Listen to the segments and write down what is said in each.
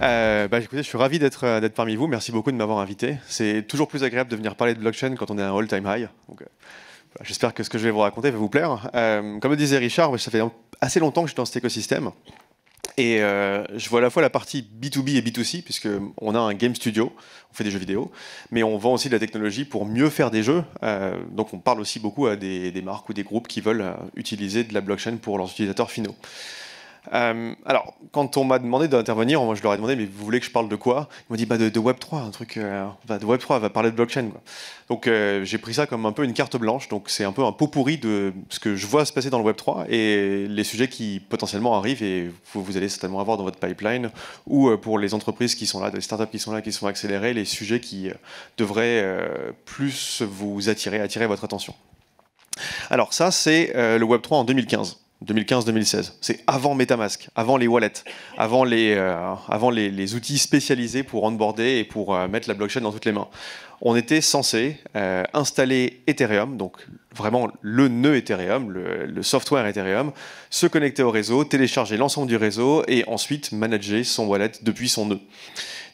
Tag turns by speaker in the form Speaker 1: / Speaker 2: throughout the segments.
Speaker 1: Écoutez, je suis ravi d'être parmi vous. Merci beaucoup de m'avoir invité. C'est toujours plus agréable de venir parler de blockchain quand on est à un all-time high. Donc, voilà, j'espère que ce que je vais vous raconter va vous plaire. Comme le disait Richard, ça fait assez longtemps que je suis dans cet écosystème. Et je vois à la fois la partie B2B et B2C, puisqu'on a un game studio, on fait des jeux vidéo, mais on vend aussi de la technologie pour mieux faire des jeux. Donc on parle aussi beaucoup à des marques ou des groupes qui veulent utiliser de la blockchain pour leurs utilisateurs finaux. Alors, quand on m'a demandé d'intervenir, moi je leur ai demandé, mais vous voulez que je parle de quoi? Ils m'ont dit, de Web3, un truc, de Web3, va parler de blockchain, quoi. Donc j'ai pris ça comme un peu une carte blanche, donc c'est un peu un pot pourri de ce que je vois se passer dans le Web3 et les sujets qui potentiellement arrivent et vous allez certainement avoir dans votre pipeline, ou pour les entreprises qui sont là, les startups qui sont là, qui sont accélérées, les sujets qui devraient plus vous attirer votre attention. Alors ça, c'est le Web3 en 2015. 2015-2016. C'est avant MetaMask, avant les wallets, avant les outils spécialisés pour onboarder et pour mettre la blockchain dans toutes les mains. On était censé installer Ethereum, donc vraiment le nœud Ethereum, le software Ethereum, se connecter au réseau, télécharger l'ensemble du réseau et ensuite manager son wallet depuis son nœud.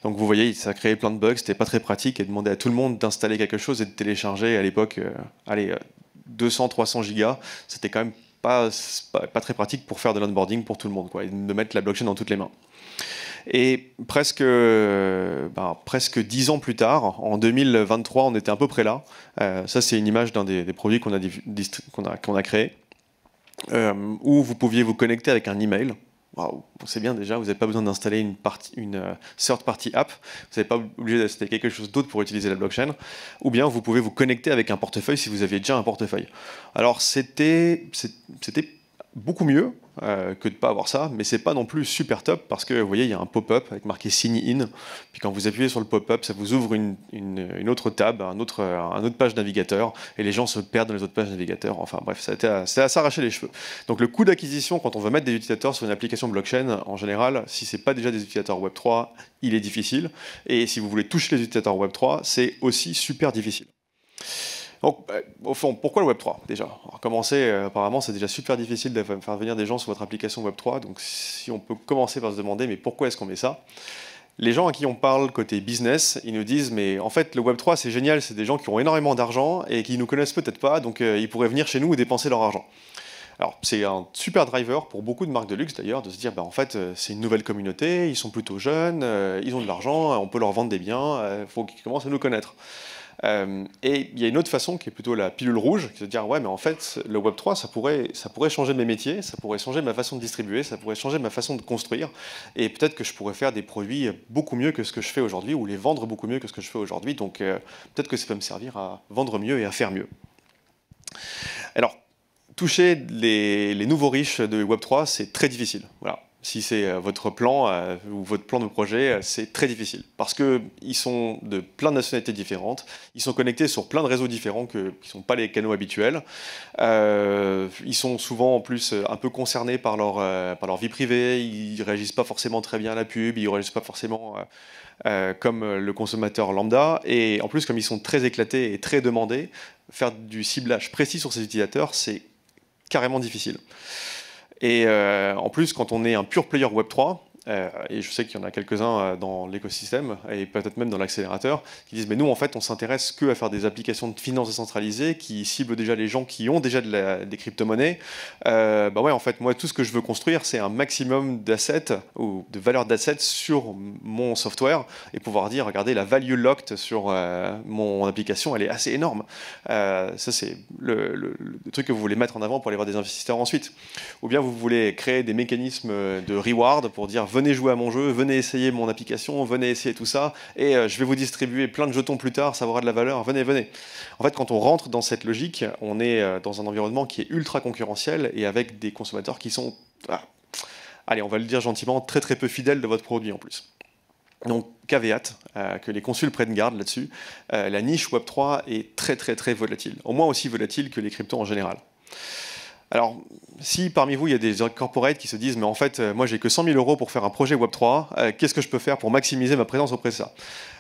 Speaker 1: Donc vous voyez, ça a créé plein de bugs, c'était pas très pratique et demander à tout le monde d'installer quelque chose et de télécharger à l'époque, 200-300 gigas, c'était quand même pas très pratique pour faire de l'onboarding pour tout le monde, quoi, et de mettre la blockchain dans toutes les mains. Et presque 10 ans plus tard, en 2023, on était à peu près là. Ça, c'est une image d'un des produits qu'on a créé, où vous pouviez vous connecter avec un email. Waouh, c'est bien déjà, vous n'avez pas besoin d'installer une third-party app, vous n'êtes pas obligé d'installer quelque chose d'autre pour utiliser la blockchain, ou bien vous pouvez vous connecter avec un portefeuille si vous aviez déjà un portefeuille. Alors c'était beaucoup mieux que de ne pas avoir ça, mais c'est pas non plus super top parce que vous voyez, il y a un pop-up avec marqué Sign In, puis quand vous appuyez sur le pop-up, ça vous ouvre une autre tab, un autre page navigateur, et les gens se perdent dans les autres pages navigateurs. Enfin bref, c'est à s'arracher les cheveux. Donc le coût d'acquisition, quand on veut mettre des utilisateurs sur une application blockchain, en général, si c'est pas déjà des utilisateurs Web3, il est difficile, et si vous voulez toucher les utilisateurs Web3, c'est aussi super difficile. Donc, au fond, pourquoi le Web3 déjà? Alors, commencer, apparemment, c'est déjà super difficile de faire venir des gens sur votre application Web3. Donc, si on peut commencer par se demander, mais pourquoi est-ce qu'on met ça? Les gens à qui on parle côté business, ils nous disent, mais en fait, le Web3, c'est génial, c'est des gens qui ont énormément d'argent et qui nous connaissent peut-être pas, donc ils pourraient venir chez nous et dépenser leur argent. Alors, c'est un super driver pour beaucoup de marques de luxe d'ailleurs, de se dire, en fait, c'est une nouvelle communauté, ils sont plutôt jeunes, ils ont de l'argent, on peut leur vendre des biens, il faut qu'ils commencent à nous connaître. Et il y a une autre façon qui est plutôt la pilule rouge, qui est de dire ouais mais en fait le Web3 ça pourrait changer mes métiers, ça pourrait changer ma façon de distribuer, ça pourrait changer ma façon de construire et peut-être que je pourrais faire des produits beaucoup mieux que ce que je fais aujourd'hui ou les vendre beaucoup mieux que ce que je fais aujourd'hui, donc peut-être que ça peut me servir à vendre mieux et à faire mieux. Alors toucher les nouveaux riches de Web3 c'est très difficile, voilà. Si c'est votre plan ou votre plan de projet, c'est très difficile. Parce qu'ils sont de plein de nationalités différentes, ils sont connectés sur plein de réseaux différents qui ne sont pas les canaux habituels. Ils sont souvent en plus un peu concernés par leur vie privée, ils ne réagissent pas forcément très bien à la pub, ils ne réagissent pas forcément comme le consommateur lambda. Et en plus, comme ils sont très éclatés et très demandés, faire du ciblage précis sur ces utilisateurs, c'est carrément difficile. Et en plus, quand on est un pure player Web3, et je sais qu'il y en a quelques-uns dans l'écosystème, et peut-être même dans l'accélérateur, qui disent mais nous en fait on s'intéresse que à faire des applications de finance décentralisées qui ciblent déjà les gens qui ont déjà des crypto-monnaies. Ouais en fait moi tout ce que je veux construire c'est un maximum d'assets ou de valeur d'assets sur mon software et pouvoir dire regardez la value locked sur mon application elle est assez énorme. Ça c'est le truc que vous voulez mettre en avant pour aller voir des investisseurs ensuite. Ou bien vous voulez créer des mécanismes de reward pour dire venez jouer à mon jeu, venez essayer mon application, venez essayer tout ça, et je vais vous distribuer plein de jetons plus tard, ça aura de la valeur, venez, venez. En fait, quand on rentre dans cette logique, on est dans un environnement qui est ultra concurrentiel et avec des consommateurs qui sont, allez, on va le dire gentiment, très très peu fidèles de votre produit en plus. Donc, caveat, que les consuls prennent garde là-dessus, la niche Web3 est très très très volatile, au moins aussi volatile que les cryptos en général. Alors, si parmi vous, il y a des corporates qui se disent, mais en fait, moi, j'ai que 100 000 euros pour faire un projet Web3, qu'est-ce que je peux faire pour maximiser ma présence auprès de ça?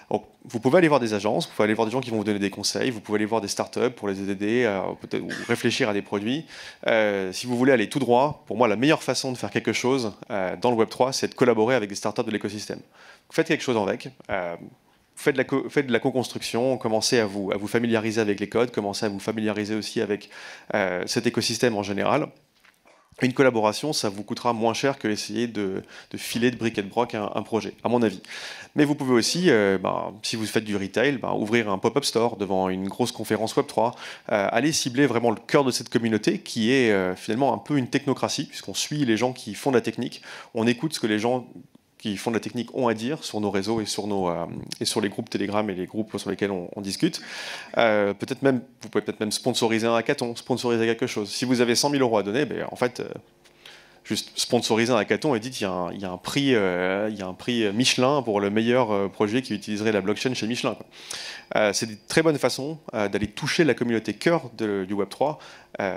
Speaker 1: Donc, vous pouvez aller voir des agences, vous pouvez aller voir des gens qui vont vous donner des conseils, vous pouvez aller voir des startups pour les aider, peut-être ou réfléchir à des produits. Si vous voulez aller tout droit, pour moi, la meilleure façon de faire quelque chose dans le Web3, c'est de collaborer avec des startups de l'écosystème. Faites quelque chose avec. Faites de la co-construction, commencez à vous familiariser avec les codes, commencez à vous familiariser aussi avec cet écosystème en général. Une collaboration, ça vous coûtera moins cher que d'essayer de filer de briques et de broc un projet, à mon avis. Mais vous pouvez aussi, si vous faites du retail, ouvrir un pop-up store devant une grosse conférence Web3, aller cibler vraiment le cœur de cette communauté qui est finalement un peu une technocratie, puisqu'on suit les gens qui font de la technique, on écoute ce que les gens qui font de la technique ont à dire sur nos réseaux et sur les groupes Telegram et les groupes sur lesquels on discute. Vous pouvez peut-être même sponsoriser un hackathon, sponsoriser quelque chose. Si vous avez 100 000 euros à donner, en fait, juste sponsoriser un hackathon et dites il y a un prix Michelin pour le meilleur projet qui utiliserait la blockchain chez Michelin. C'est une très bonne façon d'aller toucher la communauté cœur du Web3,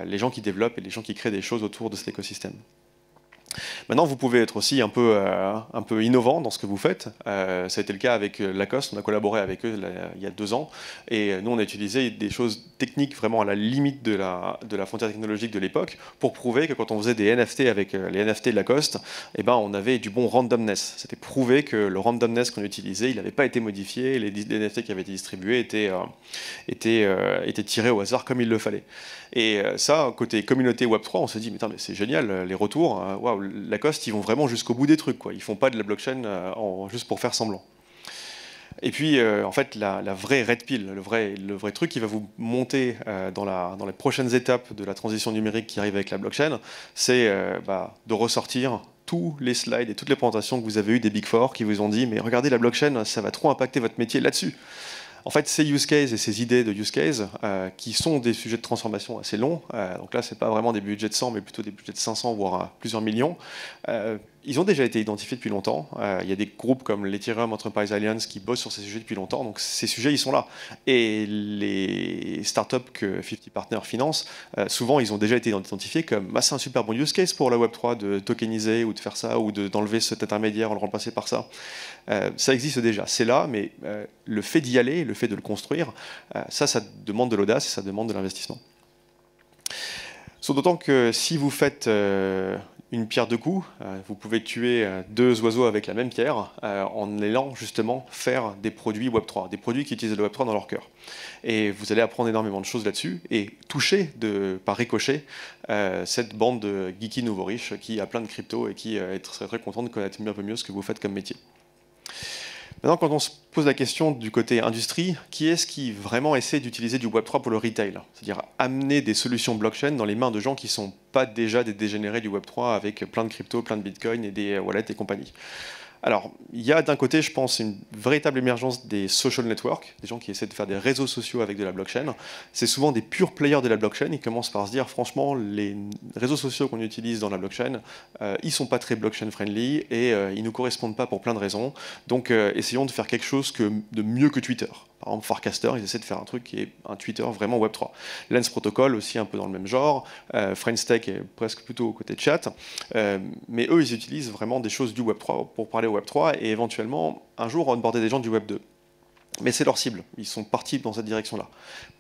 Speaker 1: les gens qui développent et les gens qui créent des choses autour de cet écosystème. Maintenant, vous pouvez être aussi un peu innovant dans ce que vous faites. Ça a été le cas avec Lacoste, on a collaboré avec eux il y a 2 ans, et nous on a utilisé des choses techniques vraiment à la limite de la frontière technologique de l'époque pour prouver que quand on faisait des NFT avec les NFT de Lacoste, on avait du bon randomness. C'était prouvé que le randomness qu'on utilisait, il n'avait pas été modifié, les NFT qui avaient été distribués étaient tirés au hasard comme il le fallait. Et ça, côté communauté Web3, on s'est dit, mais c'est génial, les retours, waouh, Lacoste, ils vont vraiment jusqu'au bout des trucs, quoi. Ils font pas de la blockchain juste pour faire semblant. Et puis, en fait, la vraie red pill, le vrai truc qui va vous monter dans les prochaines étapes de la transition numérique qui arrive avec la blockchain, c'est de ressortir tous les slides et toutes les présentations que vous avez eues des Big Four qui vous ont dit, mais regardez, la blockchain, ça va trop impacter votre métier là-dessus. En fait, ces use cases et ces idées de use cases, qui sont des sujets de transformation assez longs, donc là, c'est pas vraiment des budgets de 100, mais plutôt des budgets de 500, voire plusieurs millions, ils ont déjà été identifiés depuis longtemps. Il y a des groupes comme l'Ethereum Enterprise Alliance qui bossent sur ces sujets depuis longtemps, donc ces sujets, ils sont là. Et les startups que 50 Partners finance, souvent, ils ont déjà été identifiés comme c'est un super bon use case pour la Web3 de tokeniser ou de faire ça, ou d'enlever cet intermédiaire, en le remplacer par ça. Ça existe déjà, c'est là, mais le fait d'y aller, le fait de le construire, ça demande de l'audace et ça demande de l'investissement. D'autant que si vous faites une pierre deux coups, vous pouvez tuer 2 oiseaux avec la même pierre en allant justement faire des produits Web3, des produits qui utilisent le Web3 dans leur cœur. Et vous allez apprendre énormément de choses là-dessus et toucher par ricochet cette bande de geeky nouveaux riches qui a plein de crypto et qui serait très content de connaître un peu mieux ce que vous faites comme métier. Maintenant, quand on se pose la question du côté industrie, qui est-ce qui vraiment essaie d'utiliser du Web3 pour le retail? C'est-à-dire amener des solutions blockchain dans les mains de gens qui ne sont pas déjà des dégénérés du Web3 avec plein de crypto, plein de bitcoin et des wallets et compagnie. Alors, il y a d'un côté, je pense, une véritable émergence des social networks, des gens qui essaient de faire des réseaux sociaux avec de la blockchain. C'est souvent des purs players de la blockchain. Ils commencent par se dire, franchement, les réseaux sociaux qu'on utilise dans la blockchain, ils sont pas très blockchain friendly et ils nous correspondent pas pour plein de raisons. Donc, essayons de faire quelque chose de mieux que Twitter. Par exemple, Farcaster, ils essaient de faire un truc qui est un Twitter vraiment Web3. Lens Protocol aussi un peu dans le même genre. Friendster est presque plutôt au côté de chat. Mais eux, ils utilisent vraiment des choses du Web3 pour parler au Web3 et éventuellement un jour onboarder des gens du Web2. Mais c'est leur cible, ils sont partis dans cette direction-là.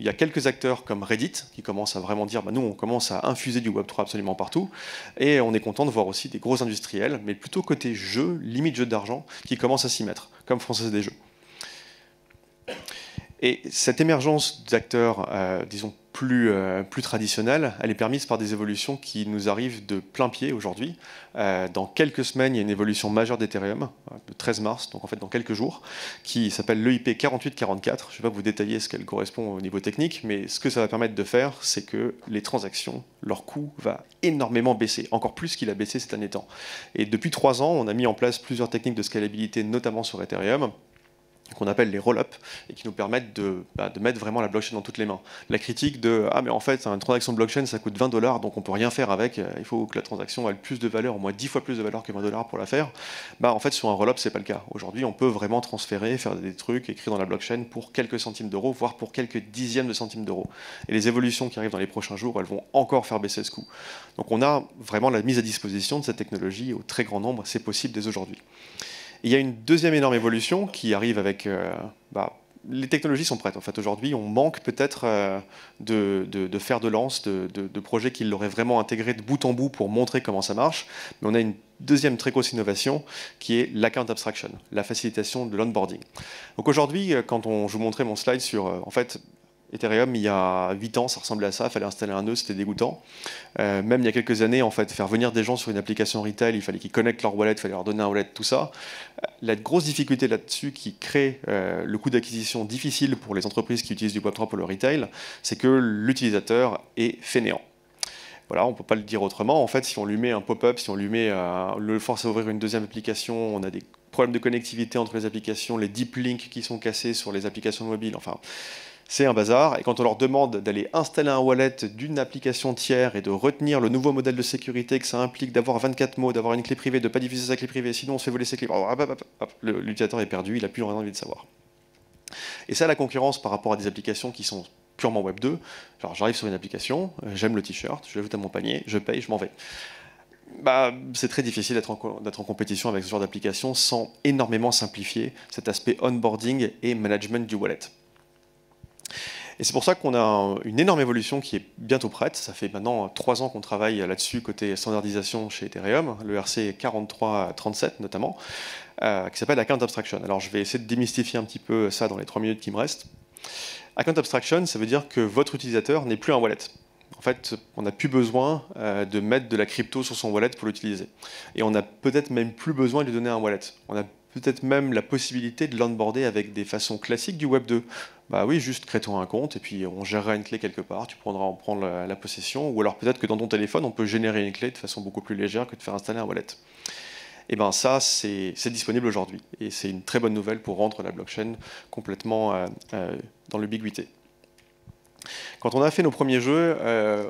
Speaker 1: Il y a quelques acteurs comme Reddit qui commencent à vraiment dire nous on commence à infuser du Web3 absolument partout, et on est content de voir aussi des gros industriels, mais plutôt côté jeu, limite jeu d'argent, qui commencent à s'y mettre, comme Française des Jeux. Et cette émergence d'acteurs, disons, plus traditionnels, elle est permise par des évolutions qui nous arrivent de plein pied aujourd'hui. Dans quelques semaines, il y a une évolution majeure d'Ethereum, le 13 mars, donc en fait dans quelques jours, qui s'appelle l'EIP 4844. Je ne vais pas vous détailler ce qu'elle correspond au niveau technique, mais ce que ça va permettre de faire, c'est que les transactions, leur coût va énormément baisser, encore plus qu'il a baissé ces derniers temps. Et depuis 3 ans, on a mis en place plusieurs techniques de scalabilité, notamment sur Ethereum, qu'on appelle les roll-up, et qui nous permettent de mettre vraiment la blockchain dans toutes les mains. La critique de « Ah, mais en fait, une transaction de blockchain, ça coûte 20 $, donc on peut rien faire avec, il faut que la transaction ait plus de valeur, au moins 10 fois plus de valeur que 20 $ pour la faire », en fait, sur un roll-up, c'est pas le cas. Aujourd'hui, on peut vraiment transférer, faire des trucs écrits dans la blockchain pour quelques centimes d'euros, voire pour quelques dixièmes de centimes d'euros. Et les évolutions qui arrivent dans les prochains jours, elles vont encore faire baisser ce coût. Donc on a vraiment la mise à disposition de cette technologie au très grand nombre, c'est possible dès aujourd'hui. Il y a une deuxième énorme évolution qui arrive avec... les technologies sont prêtes. En fait, aujourd'hui, on manque peut-être de fer de lance, de projets qui l'auraient vraiment intégré de bout en bout pour montrer comment ça marche. Mais on a une deuxième très grosse innovation qui est l'account abstraction, la facilitation de l'onboarding. Donc aujourd'hui, quand je vous montrais mon slide sur... en fait, Ethereum, il y a 8 ans, ça ressemblait à ça, il fallait installer un nœud, c'était dégoûtant. Même il y a quelques années, en fait, faire venir des gens sur une application retail, il fallait qu'ils connectent leur wallet, il fallait leur donner un wallet, tout ça. La grosse difficulté là-dessus qui crée le coût d'acquisition difficile pour les entreprises qui utilisent du Web3 pour le retail, c'est que l'utilisateur est fainéant. Voilà, on ne peut pas le dire autrement. En fait, si on lui met un pop-up, si on lui met le force à ouvrir une deuxième application, on a des problèmes de connectivité entre les applications, les deep links qui sont cassés sur les applications mobiles, enfin... C'est un bazar, et quand on leur demande d'aller installer un wallet d'une application tiers et de retenir le nouveau modèle de sécurité que ça implique d'avoir 24 mots, d'avoir une clé privée, de ne pas diffuser sa clé privée, sinon on se fait voler ses clés, l'utilisateur est perdu, il n'a plus rien envie de savoir. Et ça, la concurrence par rapport à des applications qui sont purement Web 2, genre j'arrive sur une application, j'aime le t-shirt, je l'ajoute à mon panier, je paye, je m'en vais. C'est très difficile d'être en compétition avec ce genre d'application sans énormément simplifier cet aspect onboarding et management du wallet. Et c'est pour ça qu'on a une énorme évolution qui est bientôt prête. Ça fait maintenant 3 ans qu'on travaille là-dessus côté standardisation chez Ethereum, le RC 4337 notamment, qui s'appelle Account Abstraction. Alors je vais essayer de démystifier un petit peu ça dans les 3 minutes qui me restent. Account Abstraction, ça veut dire que votre utilisateur n'est plus un wallet. En fait, on n'a plus besoin de mettre de la crypto sur son wallet pour l'utiliser. Et on n'a peut-être même plus besoin de lui donner un wallet. On a peut-être même la possibilité de l'onboarder avec des façons classiques du Web 2. Oui, juste crée-toi un compte et puis on gérera une clé quelque part, tu pourras en prendre la possession, ou alors peut-être que dans ton téléphone, on peut générer une clé de façon beaucoup plus légère que de faire installer un wallet. Et ça, c'est disponible aujourd'hui. Et c'est une très bonne nouvelle pour rendre la blockchain complètement dans l'ubiquité. Quand on a fait nos premiers jeux,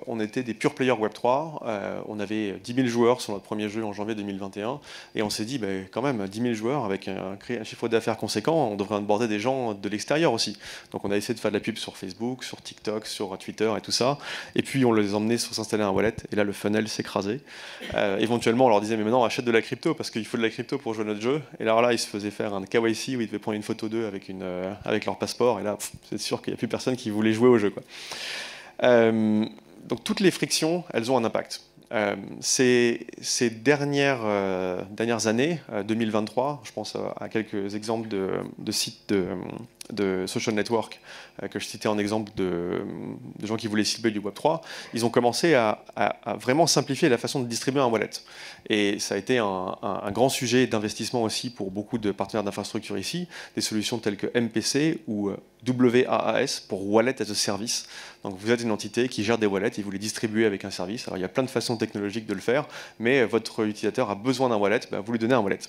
Speaker 1: on était des pure players Web3. On avait 10 000 joueurs sur notre premier jeu en janvier 2021. Et on s'est dit, quand même, 10 000 joueurs avec un chiffre d'affaires conséquent, on devrait onboarder des gens de l'extérieur aussi. Donc on a essayé de faire de la pub sur Facebook, sur TikTok, sur Twitter et tout ça. Et puis on les emmenait sur s'installer un wallet. Et là, le funnel s'écrasait. Éventuellement, on leur disait, mais maintenant, achète de la crypto parce qu'il faut de la crypto pour jouer à notre jeu. Et là, ils se faisaient faire un KYC où ils devaient prendre une photo d'eux avec leur passeport. Et là, c'est sûr qu'il n'y a plus personne qui voulait jouer au jeu, quoi. Donc toutes les frictions, elles ont un impact. Ces dernières années, 2023, je pense à quelques exemples de sites de social network que je citais en exemple de gens qui voulaient cibler du Web3, ils ont commencé à vraiment simplifier la façon de distribuer un wallet. Et ça a été un grand sujet d'investissement aussi pour beaucoup de partenaires d'infrastructure ici, des solutions telles que MPC ou WAAS pour Wallet as a Service. Donc vous êtes une entité qui gère des wallets et vous les distribuez avec un service. Alors il y a plein de façons technologiques de le faire, mais votre utilisateur a besoin d'un wallet, vous lui donnez un wallet.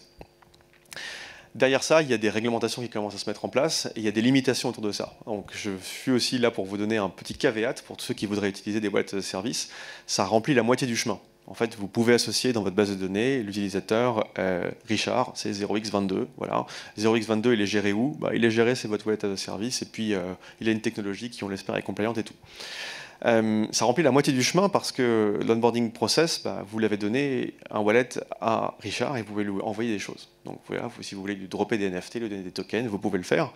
Speaker 1: Derrière ça, il y a des réglementations qui commencent à se mettre en place et il y a des limitations autour de ça. Donc je suis aussi là pour vous donner un petit caveat pour tous ceux qui voudraient utiliser des wallets de service. Ça remplit la moitié du chemin. En fait, vous pouvez associer dans votre base de données l'utilisateur Richard, c'est 0x22. Voilà. 0x22, il est géré où? Il est géré, c'est votre wallet as a service, et puis il a une technologie qui, on l'espère, est compliante et tout. Ça remplit la moitié du chemin parce que l'onboarding process, vous l'avez donné un wallet à Richard et vous pouvez lui envoyer des choses. Donc voilà, si vous voulez lui dropper des NFT, lui donner des tokens, vous pouvez le faire.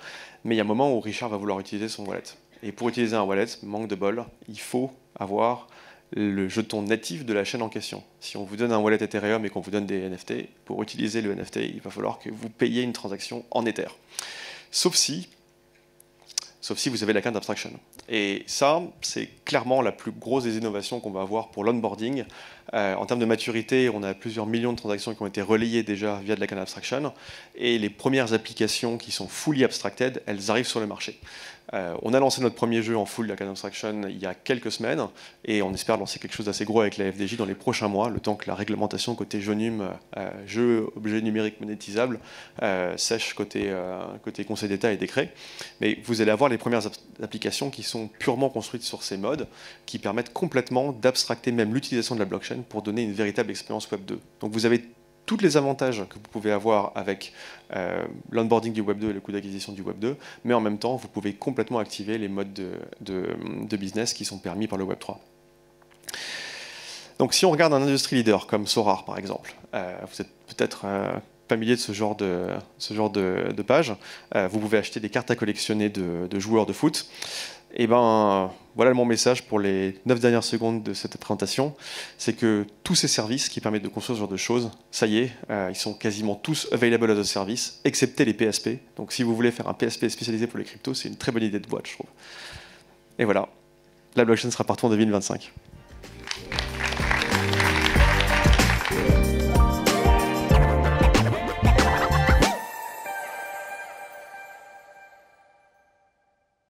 Speaker 1: Mais il y a un moment où Richard va vouloir utiliser son wallet. Et pour utiliser un wallet, manque de bol, il faut avoir le jeton natif de la chaîne en question. Si on vous donne un wallet Ethereum et qu'on vous donne des NFT, pour utiliser le NFT, il va falloir que vous payiez une transaction en Ether. Sauf si vous avez l'account abstraction. Et ça, c'est clairement la plus grosse des innovations qu'on va avoir pour l'onboarding, En termes de maturité, on a plusieurs millions de transactions qui ont été relayées déjà via de la CAN abstraction, et les premières applications qui sont fully abstracted, elles arrivent sur le marché. On a lancé notre premier jeu en full la CAN abstraction il y a quelques semaines, et on espère lancer quelque chose d'assez gros avec la FDJ dans les prochains mois, le temps que la réglementation côté jeu objet numérique monétisable, sèche côté Conseil d'État et décret. Mais vous allez avoir les premières applications qui sont purement construites sur ces modes, qui permettent complètement d'abstracter même l'utilisation de la blockchain pour donner une véritable expérience Web 2. Donc vous avez tous les avantages que vous pouvez avoir avec l'onboarding du Web 2 et le coût d'acquisition du Web 2, mais en même temps, vous pouvez complètement activer les modes de business qui sont permis par le Web 3. Donc si on regarde un industry leader comme Sorare par exemple, vous êtes peut-être familier de ce genre de page, vous pouvez acheter des cartes à collectionner de joueurs de foot. Et ben voilà mon message pour les 9 dernières secondes de cette présentation, c'est que tous ces services qui permettent de construire ce genre de choses, ça y est, ils sont quasiment tous available as a service, excepté les PSP. Donc si vous voulez faire un PSP spécialisé pour les cryptos, c'est une très bonne idée de boîte, je trouve. Et voilà, la blockchain sera partout en 2025.